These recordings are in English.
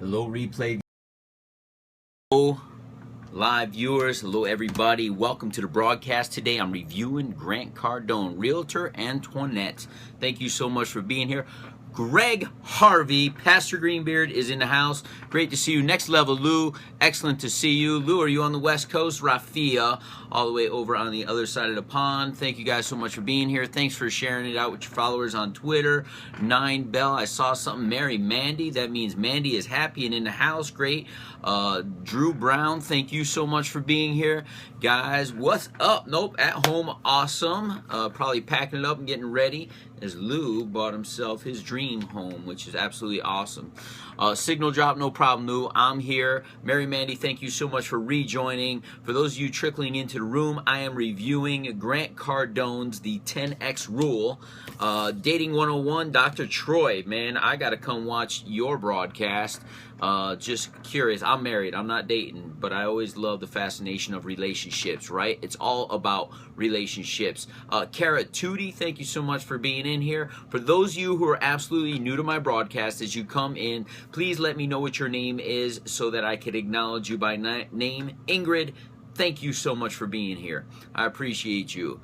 Hello, replay. Hello, live viewers. Hello, everybody. Welcome to the broadcast. Today, I'm reviewing Grant Cardone, Realtor Antoinette. Thank you so much for being here. Greg Harvey, Pastor Greenbeard, is in the house. Great to see you. Next level, Lou. Excellent to see you. Lou, are you on the West Coast? Rafia, all the way over on the other side of the pond. Thank you guys so much for being here. Thanks for sharing it out with your followers on Twitter. 9 Bell, I saw something. Mary Mandy, that means Mandy is happy and in the house. Great. Drew Brown, thank you so much for being here. Guys, what's up? Nope, at home, awesome. Probably packing it up and getting ready as Lou bought himself his dream home, which is absolutely awesome. Signal drop, no problem, Lou. I'm here. Mary Mandy, thank you so much for rejoining. For those of you trickling into the room, I am reviewing Grant Cardone's The 10X Rule. Dating 101, Dr. Troy, man, I got to come watch your broadcast. Just curious. I'm married. I'm not dating, but I always love the fascination of relationships, right? It's all about relationships. Kara Tootie, thank you so much for being in here. For those of you who are absolutely new to my broadcast, as you come in, please let me know what your name is so that I can acknowledge you by name. Ingrid, thank you so much for being here. I appreciate you.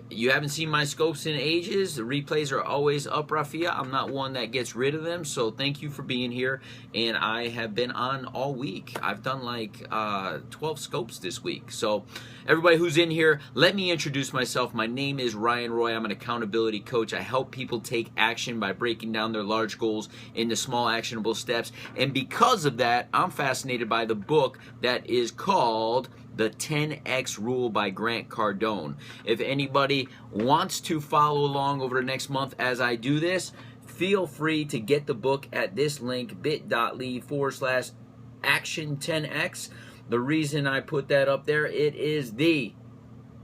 You haven't seen my scopes in ages. The replays are always up, Rafia. I'm not one that gets rid of them, so thank you for being here. And I have been on all week. I've done like 12 scopes this week. So everybody who's in here, let me introduce myself. My name is Ryan Roy. I'm an accountability coach. I help people take action by breaking down their large goals into small actionable steps. And because of that, I'm fascinated by the book that is called The 10X Rule by Grant Cardone. If anybody wants to follow along over the next month as I do this, feel free to get the book at this link, bit.ly/action10x. The reason I put that up there, it is the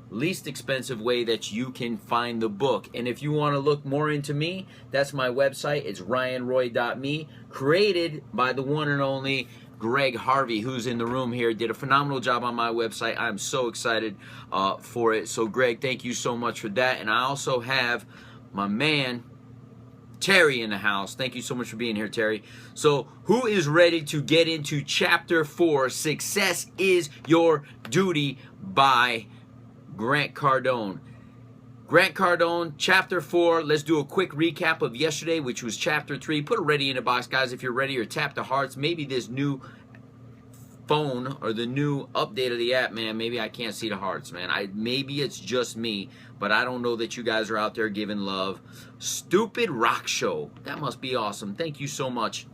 least expensive way that you can find the book. And if you want to look more into me, that's my website. It's ryanroy.me, created by the one and only Greg Harvey, who's in the room here, did a phenomenal job on my website. I'm so excited for it. So, Greg, thank you so much for that. And I also have my man, Terry, in the house. Thank you so much for being here, Terry. So, who is ready to get into Chapter 4, Success is Your Duty by Grant Cardone? Grant Cardone, Chapter 4. Let's do a quick recap of yesterday, which was Chapter 3. Put a ready in the box, guys, if you're ready, or tap the hearts. Maybe this new phone or the new update of the app, man, maybe I can't see the hearts, man. Maybe it's just me, but I don't know that you guys are out there giving love. Stupid Rock Show. That must be awesome. Thank you so much,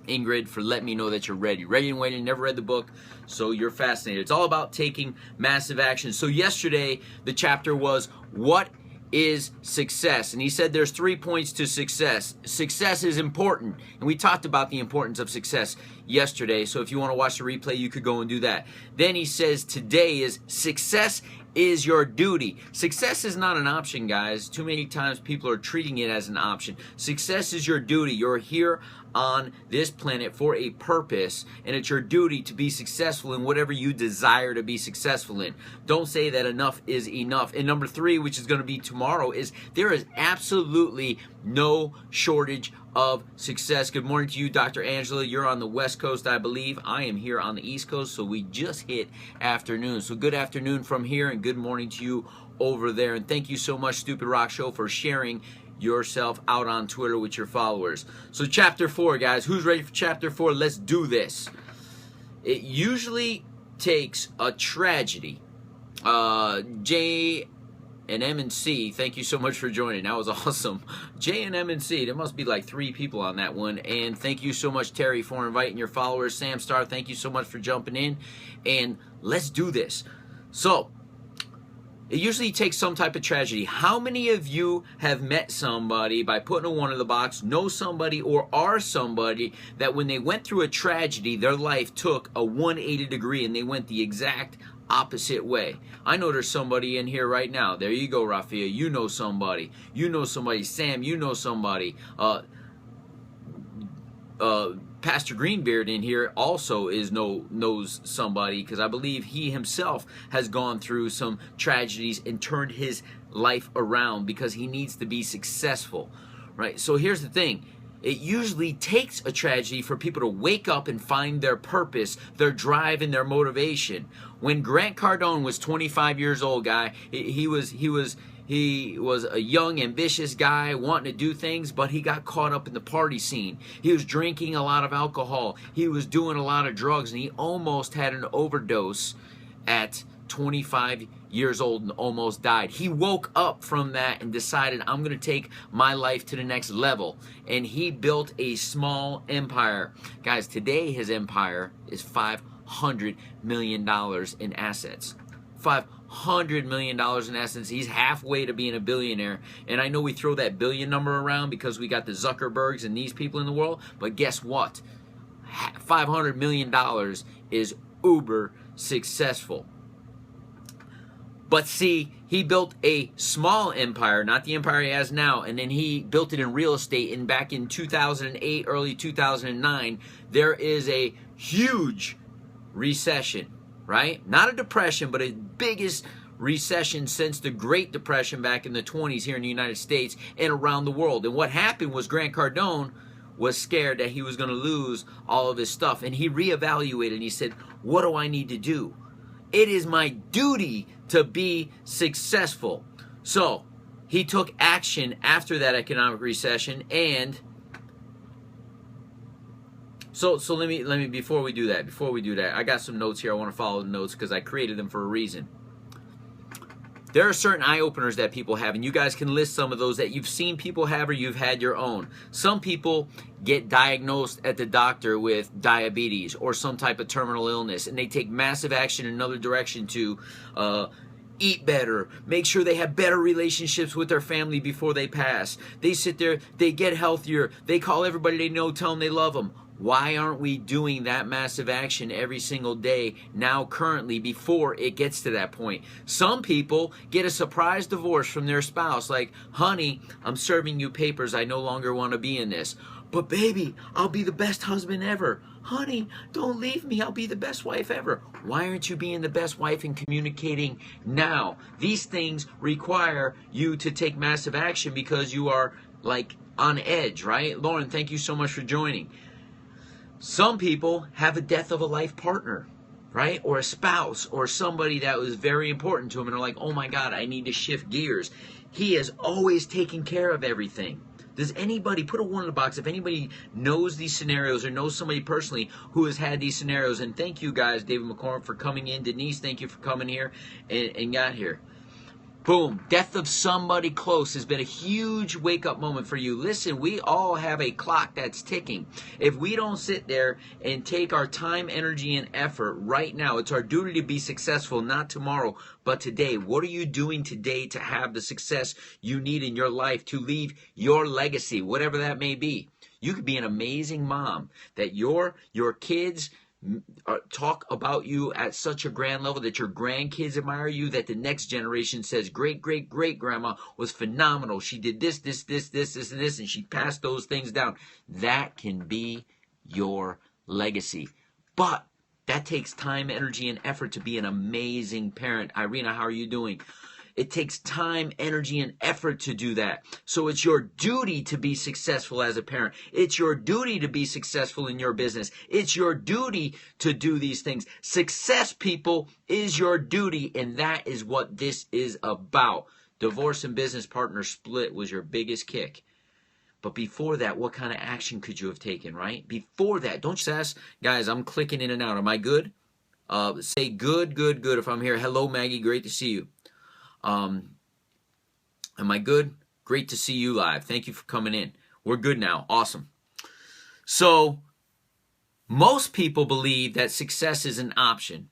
Ingrid, for letting me know that you're ready. Ready and waiting, never read the book, so you're fascinated. It's all about taking massive action. So yesterday, the chapter was, what is success? And he said there's 3 points to success. Success is important, and we talked about the importance of success yesterday, so if you want to watch the replay, you could go and do that. Then he says today is success is your duty. Success is not an option, guys. Too many times people are treating it as an option. Success is your duty. You're here on this planet for a purpose, and it's your duty to be successful in whatever you desire to be successful in. Don't say that enough is enough. And number 3, which is going to be tomorrow, is there is absolutely no shortage of success. Good morning to you, Dr. Angela. You're on the West Coast, I believe. I am here on the East Coast, so we just hit afternoon. So good afternoon from here, and good morning to you over there. And thank you so much, Stupid Rock Show, for sharing yourself out on Twitter with your followers. So Chapter 4, guys. Who's ready for Chapter 4? Let's do this. It usually takes a tragedy. J and M and C, thank you so much for joining. That was awesome. J and M and C, there must be like 3 people on that one. And thank you so much, Terry, for inviting your followers. Sam Star, thank you so much for jumping in. And let's do this. So, it usually takes some type of tragedy. How many of you have met somebody, by putting a 1 in the box, know somebody or are somebody that when they went through a tragedy, their life took a 180 degree and they went the exact opposite way? I know there's somebody in here right now. There you go, Rafia. You know somebody. You know somebody. Sam, you know somebody. Pastor Greenbeard in here also knows somebody, because I believe he himself has gone through some tragedies and turned his life around because he needs to be successful, right? So here's the thing. it usually takes a tragedy for people to wake up and find their purpose, their drive, and their motivation. When Grant Cardone was 25 years old, guy, he was a young, ambitious guy wanting to do things, but he got caught up in the party scene. He was drinking a lot of alcohol. He was doing a lot of drugs, and he almost had an overdose at 25 years old and almost died. He woke up from that and decided, I'm going to take my life to the next level. And he built a small empire. Guys, today his empire is $500 million in assets. $500 million in assets. He's halfway to being a billionaire. And I know we throw that billion number around because we got the Zuckerbergs and these people in the world. But guess what? $500 million is uber successful. But see, he built a small empire, not the empire he has now, and then he built it in real estate. And back in 2008, early 2009, there is a huge recession, right? Not a depression, but a biggest recession since the Great Depression back in the 20s here in the United States and around the world. And what happened was Grant Cardone was scared that he was going to lose all of his stuff. And he reevaluated and he said, what do I need to do? It is my duty to be successful. So he took action after that economic recession, and so let me before we do that, I got some notes here. I want to follow the notes because I created them for a reason. There are certain eye-openers that people have, and you guys can list some of those that you've seen people have or you've had your own. Some people get diagnosed at the doctor with diabetes or some type of terminal illness, and they take massive action in another direction to eat better, make sure they have better relationships with their family before they pass. They sit there, they get healthier, they call everybody they know, tell them they love them. Why aren't we doing that massive action every single day now currently before it gets to that point? Some people get a surprise divorce from their spouse, like, honey, I'm serving you papers, I no longer want to be in this. But baby, I'll be the best husband ever. Honey, don't leave me, I'll be the best wife ever. Why aren't you being the best wife and communicating now? These things require you to take massive action because you are like on edge, right? Lauren, thank you so much for joining. Some people have a death of a life partner, right? Or a spouse or somebody that was very important to them, and are like, oh my God, I need to shift gears. He is always taking care of everything. Does anybody, put a 1 in the box, if anybody knows these scenarios or knows somebody personally who has had these scenarios? And thank you guys, David McCormick, for coming in. Denise, thank you for coming here and got here. Boom. Death of somebody close has been a huge wake-up moment for you. Listen, we all have a clock that's ticking. If we don't sit there and take our time, energy, and effort right now, it's our duty to be successful, not tomorrow, but today. What are you doing today to have the success you need in your life, to leave your legacy, whatever that may be? You could be an amazing mom that your kids talk about you at such a grand level that your grandkids admire you, that the next generation says, great grandma was phenomenal. She did this, and this, and she passed those things down. That can be your legacy. But that takes time, energy, and effort to be an amazing parent. Irina, how are you doing? It takes time, energy, and effort to do that. So it's your duty to be successful as a parent. It's your duty to be successful in your business. It's your duty to do these things. Success, people, is your duty, and that is what this is about. Divorce and business partner split was your biggest kick. But before that, what kind of action could you have taken, right? Before that, don't stress. Guys, I'm clicking in and out. Am I good? Say good if I'm here. Hello, Maggie. Great to see you. Am I good? Great to see you live. Thank you for coming in. We're good now. Awesome. So, most people believe that success is an option.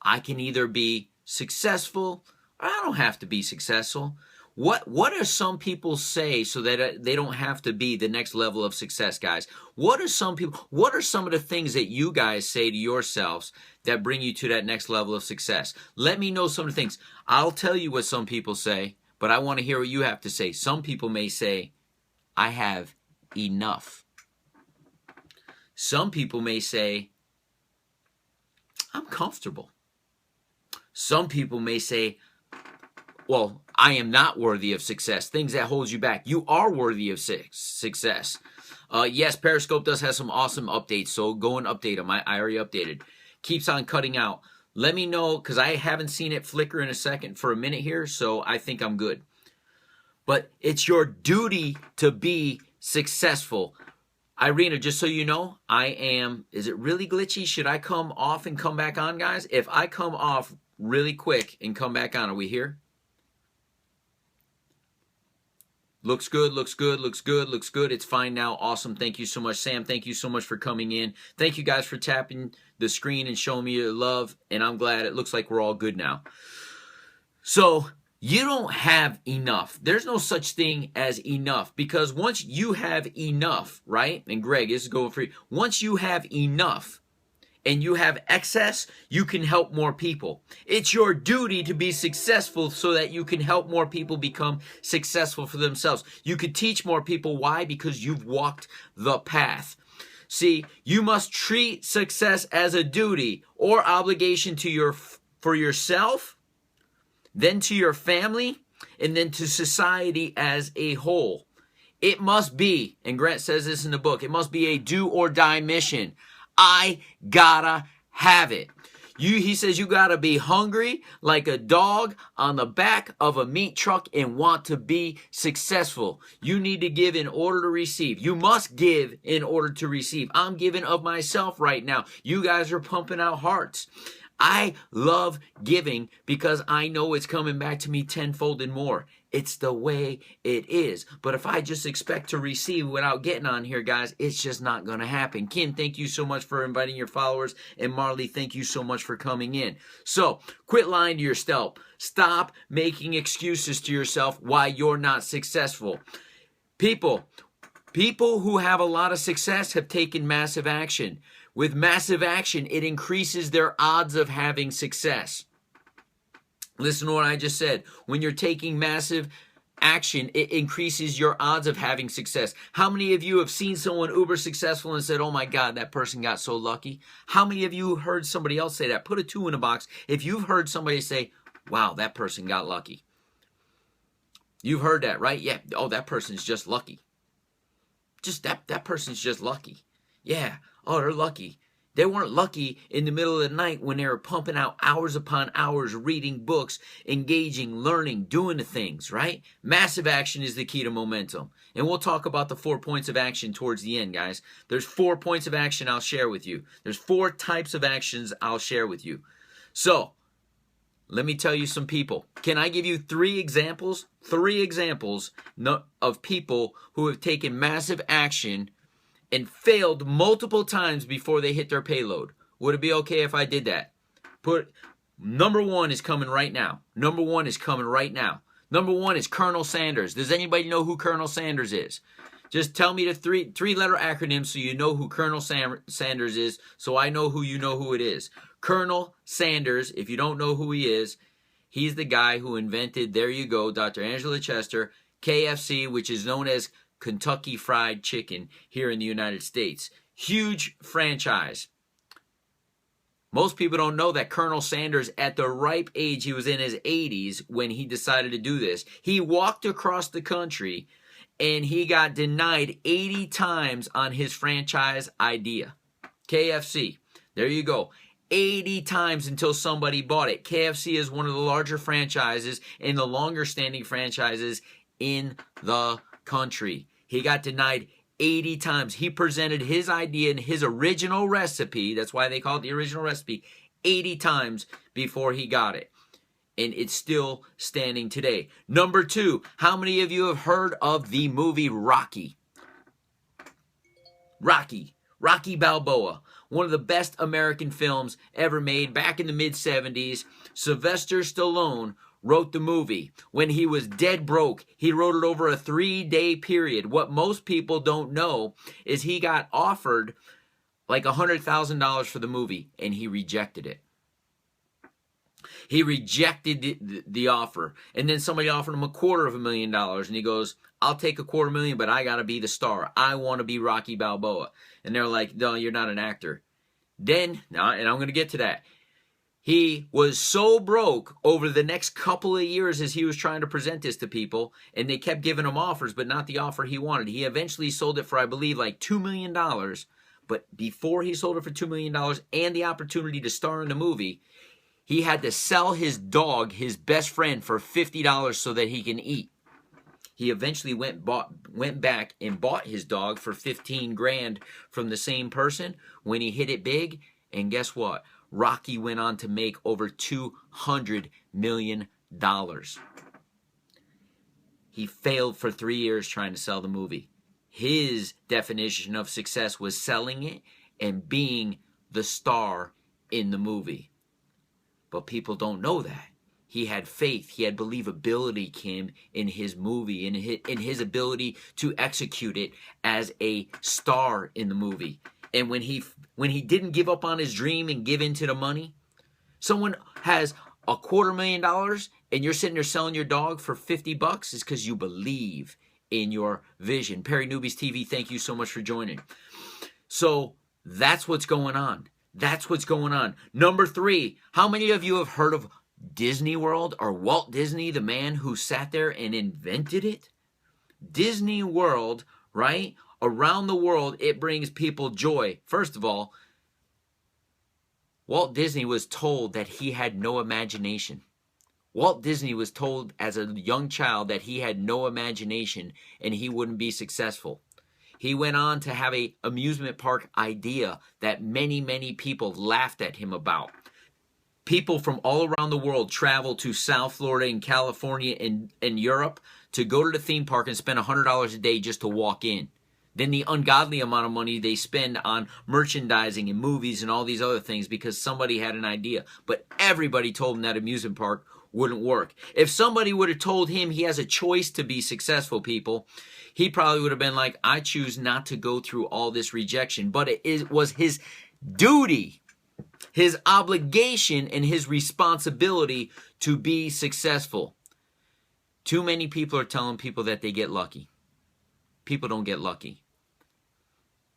I can either be successful or I don't have to be successful. What do some people say so that they don't have to be the next level of success, guys? What are some of the things that you guys say to yourselves that bring you to that next level of success? Let me know some of the things. I'll tell you what some people say, but I want to hear what you have to say. Some people may say, I have enough. Some people may say, I'm comfortable. Some people may say, well, I am not worthy of success. Things that hold you back. You are worthy of success. Yes, Periscope does have some awesome updates, so go and update them. I already updated. Keeps on cutting out. Let me know, because I haven't seen it flicker in a second for a minute here, so I think I'm good. But it's your duty to be successful. Irina, just so you know, I am, is it really glitchy? Should I come off and come back on, guys? If I come off really quick and come back on, are we here? Looks good, looks good, looks good, looks good. It's fine now. Awesome. Thank you so much, Sam. Thank you so much for coming in. Thank you guys for tapping the screen and showing me your love. And I'm glad it looks like we're all good now. So you don't have enough. There's no such thing as enough, because once you have enough, right? And Greg, this is going for you. Once you have enough and you have excess, you can help more people. It's your duty to be successful so that you can help more people become successful for themselves. You could teach more people. Why? Because you've walked the path. See, you must treat success as a duty or obligation to for yourself, then to your family, and then to society as a whole. It must be, and Grant says this in the book, it must be a do or die mission. I gotta have it. He says you gotta be hungry like a dog on the back of a meat truck and want to be successful. You need to give in order to receive. You must give in order to receive. I'm giving of myself right now. You guys are pumping out hearts. I love giving because I know it's coming back to me tenfold and more. It's the way it is. But if I just expect to receive without getting on here, guys, it's just not going to happen. Kim, thank you so much for inviting your followers. And Marley, thank you so much for coming in. So quit lying to yourself. Stop making excuses to yourself why you're not successful. People who have a lot of success have taken massive action. With massive action, it increases their odds of having success. Listen to what I just said. When you're taking massive action, it increases your odds of having success. How many of you have seen someone uber successful and said, oh my God, that person got so lucky? How many of you heard somebody else say that? Put a 2 in a box if you've heard somebody say, wow, that person got lucky. You've heard that, right? Yeah. Oh, that person's just lucky. Just that person's just lucky. Yeah. Oh, they're lucky. They weren't lucky in the middle of the night when they were pumping out hours upon hours, reading books, engaging, learning, doing the things, right? Massive action is the key to momentum. And we'll talk about the 4 points of action towards the end, guys. There's 4 points of action I'll share with you. There's 4 types of actions I'll share with you. So, let me tell you some people. Can I give you 3 examples? 3 examples of people who have taken massive action and failed multiple times before they hit their payload. Would it be okay if I did that? Number 1 is coming right now. Number 1 is coming right now. Number 1 is Colonel Sanders. Does anybody know who Colonel Sanders is? Just tell me the three-letter acronym so you know who Colonel Sanders is, so I know who it is. Colonel Sanders, if you don't know who he is, he's the guy who invented, there you go, Dr. Angela Chester, KFC, which is known as Kentucky Fried Chicken here in the United States. Huge franchise. Most people don't know that Colonel Sanders, at the ripe age, he was in his 80s when he decided to do this. He walked across the country and he got denied 80 times on his franchise idea. KFC. There you go. 80 times until somebody bought it. KFC is one of the larger franchises and the longer standing franchises in the country. He got denied 80 times. He presented his idea and his original recipe, that's why they call it the original recipe, 80 times before he got it. And it's still standing today. Number 2, how many of you have heard of the movie Rocky? Rocky Balboa. One of the best American films ever made back in the mid-70s. Sylvester Stallone wrote the movie. When he was dead broke, he wrote it over a 3-day period. What most people don't know is he got offered like $100,000 for the movie, and he rejected it. He rejected the offer. And then somebody offered him $250,000, and he goes, I'll take $250,000, but I got to be the star. I want to be Rocky Balboa. And they're like, no, you're not an actor. Then, and I'm going to get to that. He was so broke over the next couple of years as he was trying to present this to people, and they kept giving him offers, but not the offer he wanted. He eventually sold it for, I believe, like $2 million. But before he sold it for $2 million and the opportunity to star in the movie, he had to sell his dog, his best friend, for $50 so that he can eat. He eventually went back and bought his dog for 15 grand from the same person when he hit it big. And guess what? Rocky went on to make over $200 million. He failed for 3 years trying to sell the movie. His definition of success was selling it and being the star in the movie. But people don't know that. He had faith. He had believability, Kim, in his movie, in his ability to execute it as a star in the movie. And when he didn't give up on his dream and give into the money, someone has $250,000 and you're sitting there selling your dog for $50 is because you believe in your vision. Perry Newbies TV, thank you so much for joining. So that's what's going on. That's what's going on. Number 3, how many of you have heard of Disney World or Walt Disney, the man who sat there and invented it? Disney World, right? Around the world, it brings people joy. First of all, Walt Disney was told that he had no imagination. Walt Disney was told as a young child that he had no imagination and he wouldn't be successful. He went on to have an amusement park idea that many, many people laughed at him about. People from all around the world travel to South Florida and California and Europe to go to the theme park and spend $100 a day just to walk in. Then the ungodly amount of money they spend on merchandising and movies and all these other things because somebody had an idea. But everybody told him that amusement park wouldn't work. If somebody would have told him he has a choice to be successful, people, he probably would have been like, I choose not to go through all this rejection. But it was his duty, his obligation, and his responsibility to be successful. Too many people are telling people that they get lucky. People don't get lucky.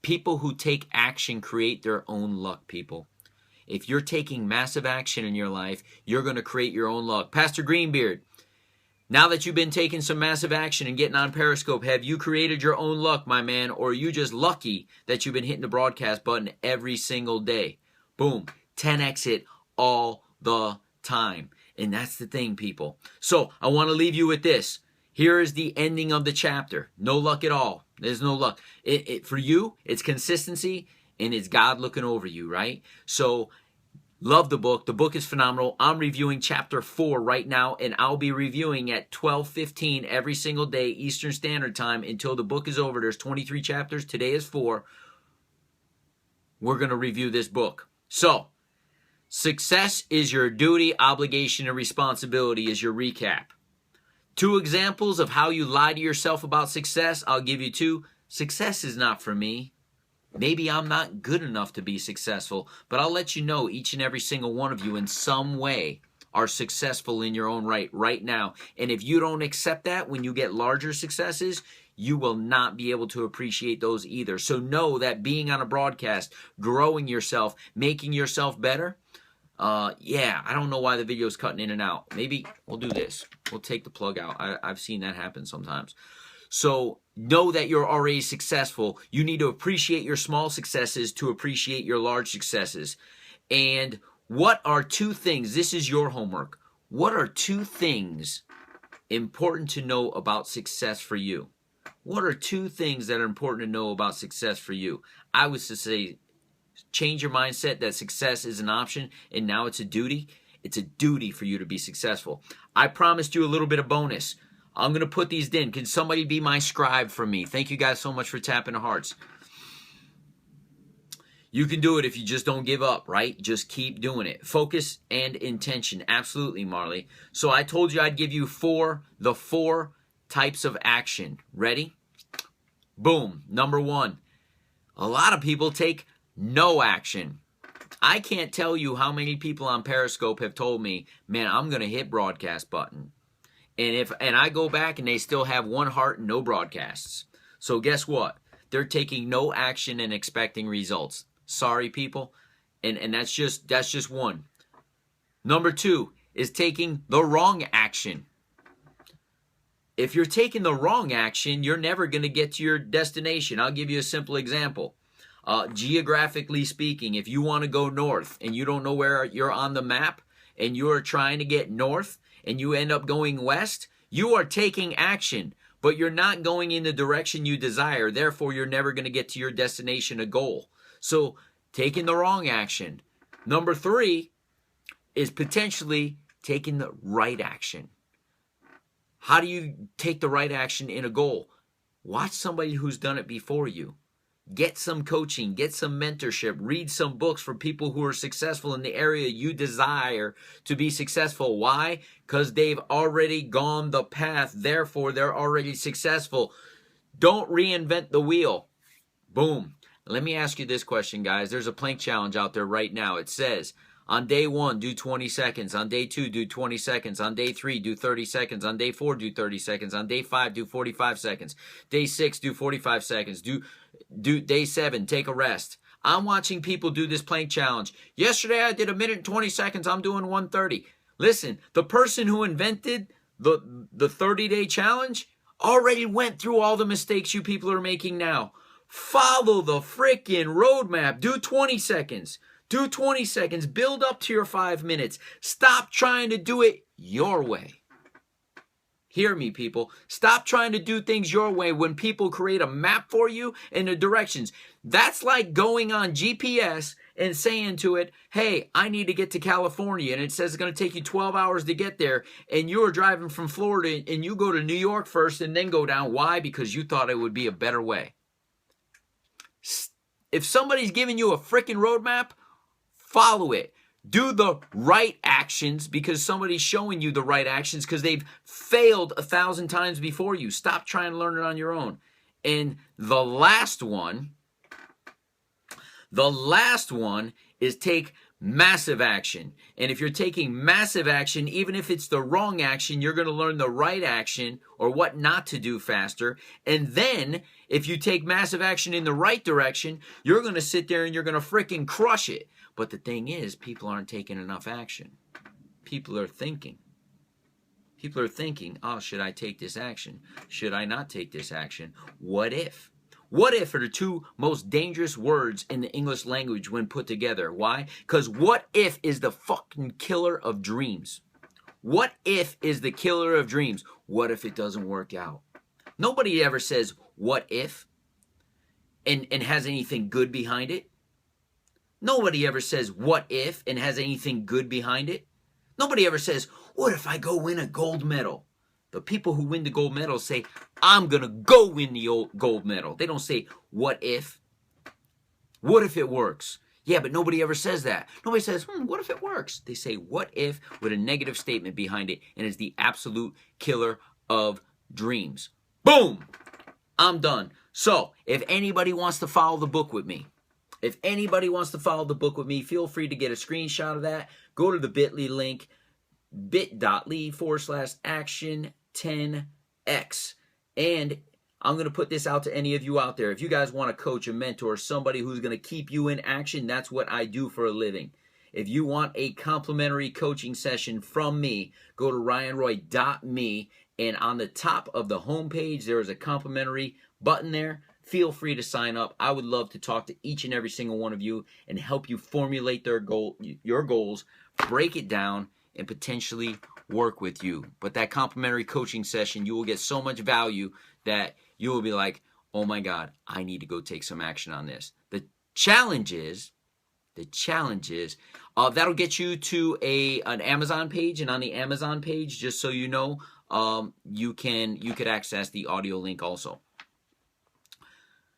People who take action create their own luck, people. If you're taking massive action in your life, you're going to create your own luck. Pastor Greenbeard, now that you've been taking some massive action and getting on Periscope, have you created your own luck, my man? Or are you just lucky that you've been hitting the broadcast button every single day? Boom. 10x it all the time. And that's the thing, people. So I want to leave you with this. Here is the ending of the chapter. No luck at all. There's no luck. For you, it's consistency and it's God looking over you, right? So love the book. The book is phenomenal. I'm reviewing chapter 4 right now, and I'll be reviewing at 12:15 every single day, Eastern Standard Time, until the book is over. There's 23 chapters. Today is 4. We're going to review this book. So, success is your duty, obligation, and responsibility is your recap. 2 examples of how you lie to yourself about success. I'll give you 2. Success is not for me. Maybe I'm not good enough to be successful, but I'll let you know each and every single one of you in some way are successful in your own right now. And if you don't accept that when you get larger successes, you will not be able to appreciate those either. So know that being on a broadcast, growing yourself, making yourself better, I don't know why the video's cutting in and out. Maybe we'll do this. We'll take the plug out. I've seen that happen sometimes. So know that you're already successful. You need to appreciate your small successes to appreciate your large successes. And what are 2 things? This is your homework. What are 2 things important to know about success for you? What are 2 things that are important to know about success for you? I was to say, change your mindset that success is an option and now it's a duty. It's a duty for you to be successful. I promised you a little bit of bonus. I'm going to put these in. Can somebody be my scribe for me? Thank you guys so much for tapping the hearts. You can do it if you just don't give up, right? Just keep doing it. Focus and intention. Absolutely, Marley. So I told you I'd give you the 4 types of action. Ready? Boom. Number 1. A lot of people take no action. I can't tell you how many people on Periscope have told me, man, I'm going to hit broadcast button. And I go back and they still have 1 heart and no broadcasts. So guess what? They're taking no action and expecting results. Sorry, people. And that's just one. Number 2 is taking the wrong action. If you're taking the wrong action, you're never going to get to your destination. I'll give you a simple example. Geographically speaking, if you want to go north and you don't know where you're on the map and you're trying to get north and you end up going west, you are taking action, but you're not going in the direction you desire. Therefore, you're never going to get to your destination, a goal. So, taking the wrong action. Number 3 is potentially taking the right action. How do you take the right action in a goal? Watch somebody who's done it before you. Get some coaching, get some mentorship, read some books for people who are successful in the area you desire to be successful. Why? Because they've already gone the path. Therefore, they're already successful. Don't reinvent the wheel. Boom. Let me ask you this question, guys. There's a plank challenge out there right now. It says, on day 1, do 20 seconds. On day 2, do 20 seconds. On day 3, do 30 seconds. On day 4, do 30 seconds. On day 5, do 45 seconds. Day 6, do 45 seconds. Do day 7, take a rest. I'm watching people do this plank challenge. Yesterday, I did 1 minute and 20 seconds. I'm doing 1:30. Listen, the person who invented the 30-day challenge already went through all the mistakes you people are making now. Follow the freaking roadmap. Do 20 seconds. Do 20 seconds. Build up to your 5 minutes. Stop trying to do it your way. Hear me, people. Stop trying to do things your way when people create a map for you and the directions. That's like going on GPS and saying to it, hey, I need to get to California, and it says it's going to take you 12 hours to get there, and you're driving from Florida, and you go to New York first and then go down. Why? Because you thought it would be a better way. If somebody's giving you a freaking roadmap, follow it. Do the right actions because somebody's showing you the right actions because they've failed 1,000 times before you. Stop trying to learn it on your own. And the last one is take massive action. And if you're taking massive action, even if it's the wrong action, you're going to learn the right action or what not to do faster. And then if you take massive action in the right direction, you're going to sit there and you're going to freaking crush it. But the thing is, people aren't taking enough action. People are thinking. People are thinking, oh, should I take this action? Should I not take this action? What if? What if are the 2 most dangerous words in the English language when put together. Why? Because what if is the fucking killer of dreams. What if is the killer of dreams. What if it doesn't work out? Nobody ever says, what if? And has anything good behind it. Nobody ever says, what if, and has anything good behind it. Nobody ever says, what if I go win a gold medal? The people who win the gold medal say, I'm going to go win the gold medal. They don't say, what if? What if it works? Yeah, but nobody ever says that. Nobody says, what if it works? They say, what if, with a negative statement behind it, and it's the absolute killer of dreams. Boom! I'm done. So, if anybody wants to follow the book with me, feel free to get a screenshot of that. Go to the bit.ly link, bit.ly/action10x. And I'm going to put this out to any of you out there. If you guys want to coach a mentor, somebody who's going to keep you in action, that's what I do for a living. If you want a complimentary coaching session from me, go to ryanroy.me, and on the top of the homepage, there is a complimentary button there. Feel free to sign up. I would love to talk to each and every single one of you and help you formulate your goals, break it down, and potentially work with you. But that complimentary coaching session, you will get so much value that you will be like, oh my God, I need to go take some action on this. The challenge is that'll get you to an Amazon page, and on the Amazon page, just so you know, you could access the audio link also.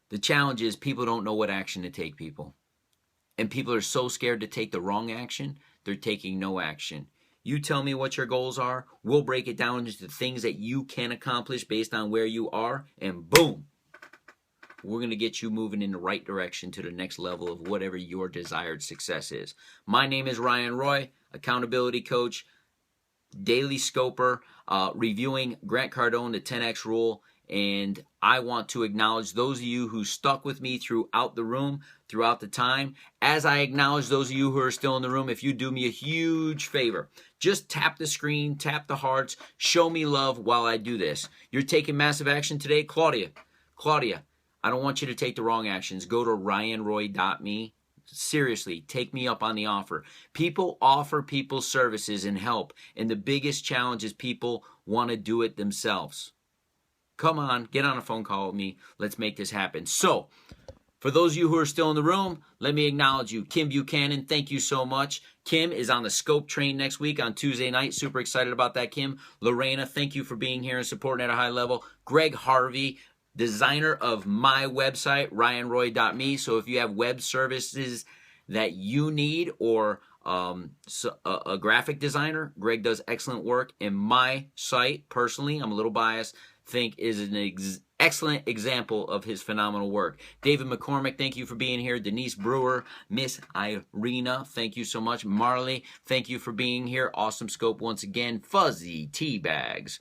The challenge is people don't know what action to take, people. And people are so scared to take the wrong action, they're taking no action. You tell me what your goals are, we'll break it down into things that you can accomplish based on where you are, and boom, we're going to get you moving in the right direction to the next level of whatever your desired success is. My name is Ryan Roy, accountability coach, daily scoper, reviewing Grant Cardone, the 10X rule, And I want to acknowledge those of you who stuck with me throughout the room, throughout the time. As I acknowledge those of you who are still in the room, if you do me a huge favor, just tap the screen, tap the hearts, show me love while I do this. You're taking massive action today. Claudia, I don't want you to take the wrong actions. Go to ryanroy.me. Seriously, take me up on the offer. People offer people services and help, and the biggest challenge is people want to do it themselves. Come on, get on a phone call with me. Let's make this happen. So, for those of you who are still in the room, let me acknowledge you. Kim Buchanan, thank you so much. Kim is on the Scope train next week on Tuesday night. Super excited about that, Kim. Lorena, thank you for being here and supporting at a high level. Greg Harvey, designer of my website, ryanroy.me. So if you have web services that you need, or a graphic designer, Greg does excellent work. And my site, personally, I'm a little biased, think is an excellent example of his phenomenal work. David McCormick, thank you for being here. Denise Brewer, Miss Irina, thank you so much. Marley, thank you for being here. Awesome Scope once again. Fuzzy Tea Bags,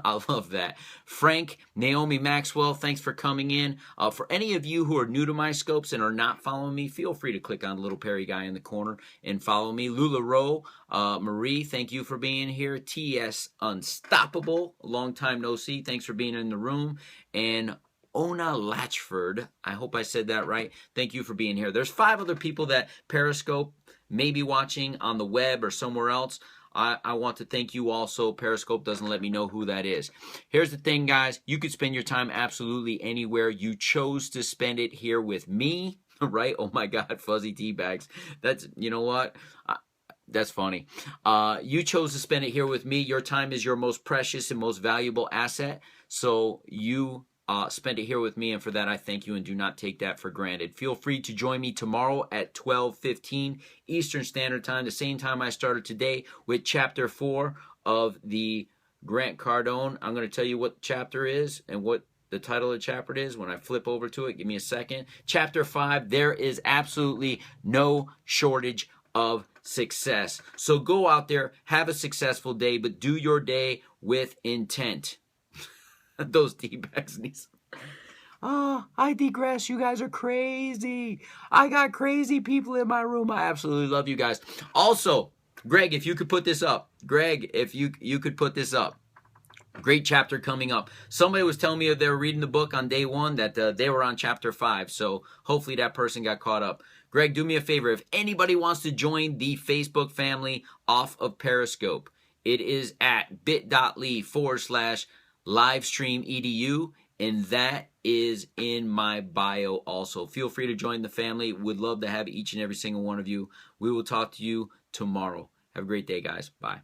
I love that. Frank, Naomi Maxwell, thanks for coming in. For any of you who are new to my scopes and are not following me, feel free to click on the little Perry guy in the corner and follow me. Lula Rowe, Marie, thank you for being here. T.S. Unstoppable, long time no see. Thanks for being in the room. And Ona Latchford, I hope I said that right. Thank you for being here. There's 5 other people that Periscope may be watching on the web or somewhere else. I want to thank you also. Periscope doesn't let me know who that is. Here's the thing, guys. You could spend your time absolutely anywhere. You chose to spend it here with me, right? Oh, my God, fuzzy tea bags. That's, you know what? That's funny. You chose to spend it here with me. Your time is your most precious and most valuable asset. So you spend it here with me, and for that I thank you and do not take that for granted. Feel free to join me tomorrow at 12:15 Eastern Standard Time, the same time I started today, with Chapter 4 of the Grant Cardone. I'm going to tell you what chapter is and what the title of the chapter is when I flip over to it. Give me a second. Chapter 5, there is absolutely no shortage of success. So go out there, have a successful day, but do your day with intent. Those tea bags need some. Oh, I digress. You guys are crazy. I got crazy people in my room. I absolutely love you guys. Also, Greg, if you could put this up. Greg, if you could put this up. Great chapter coming up. Somebody was telling me if they were reading the book on day 1 that they were on chapter 5. So hopefully that person got caught up. Greg, do me a favor. If anybody wants to join the Facebook family off of Periscope, it is at bit.ly/livestreamedu, and that is in my bio also. Feel free to join the family. Would love to have each and every single one of you. We will talk to you tomorrow. Have a great day, guys. Bye.